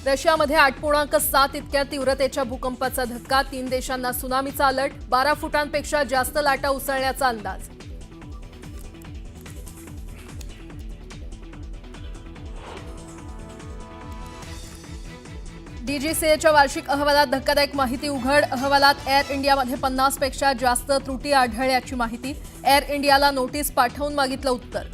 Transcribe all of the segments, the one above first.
रशियामध्ये 8.7 इतक्या तीव्रतेच्या भूकंपाचा धक्का, 3 देशांना सुनामीचा अलर्ट, 12 फुटांपेक्षा जास्त लाटा उसळण्याचा अंदाज. डीजीसीएच्या वार्षिक अहवालात धक्कादायक माहिती उघड. अहवालात एअर इंडियामध्ये 50 पेक्षा जास्त त्रुटी आढळल्याची माहिती. एअर इंडियाला नोटीस पाठवून मागितलं उत्तर.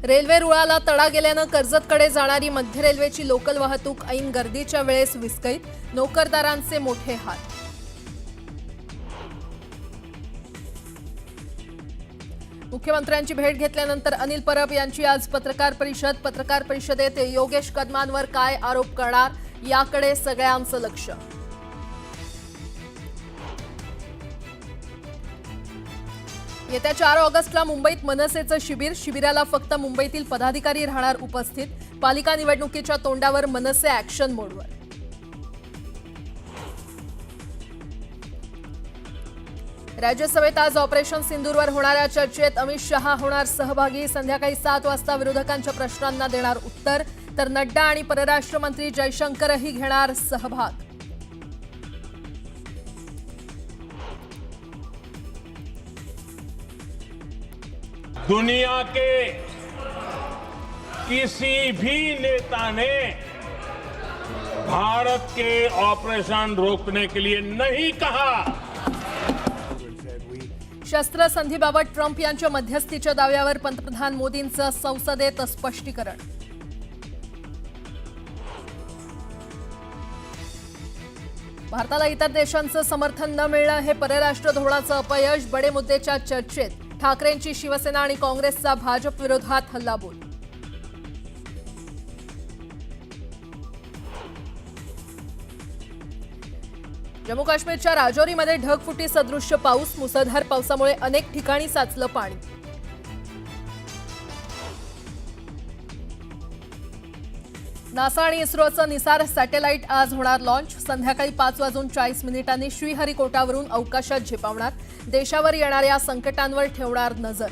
रेल्वे रुळाला तडा गेल्यानं कर्जतकडे जाणारी मध्य रेल्वेची लोकल वाहतूक ऐन गर्दीच्या वेळेस विस्कळीत. नोकरदारांचे मोठे हाल. मुख्यमंत्र्यांची भेट घेतल्यानंतर अनिल परब यांची आज पत्रकार परिषद. पत्रकार परिषदेत योगेश कदमांवर काय आरोप करणार याकडे सगळ्यांचं लक्ष. येत्या 4 ऑगस्टला मुंबईत मनसेचं शिबिर. शिबिराला फक्त मुंबईतील पदाधिकारी राहणार उपस्थित. पालिका निवडणुकीच्या तोंडावर मनसे ॲक्शन मोडवर. राज्यसभेत आज ऑपरेशन सिंदूरवर होणाऱ्या चर्चेत अमित शहा होणार सहभागी. संध्याकाळी 7 वाजता विरोधकांच्या प्रश्नांना देणार उत्तर. तर नड्डा आणि परराष्ट्र मंत्री जयशंकरही घेणार सहभाग. दुनिया के किसी भी नेता ने भारत के ऑपरेशन रोकने के लिए नहीं कहा. शस्त्रसंधीबाबत ट्रम्प यांच्या मध्यस्थीच्या दाव्यावर पंतप्रधान मोदींचं संसदेत स्पष्टीकरण. भारताला इतर देशांचं समर्थन न मिळणं हे परराष्ट्र धोरणाचं अपयश. बडे मुद्द्याच्या चर्चेत ठाकरेंची शिवसेना आणि काँग्रेसचा भाजप विरोधात हल्लाबोल. जम्मू काश्मीरच्या राजौरीमध्ये ढगफुटी सदृश्य पाऊस. मुसळधार पावसामुळे अनेक ठिकाणी साचलं पाणी. नासा आणि इस्रोचं निसार सॅटेलाइट आज होणार लॉन्च. संध्याकाळी 5:40 श्रीहरिकोटावरून अवकाशात झेपावणार. देशावर येणाऱ्या संकटांवर ठेवणार नजर.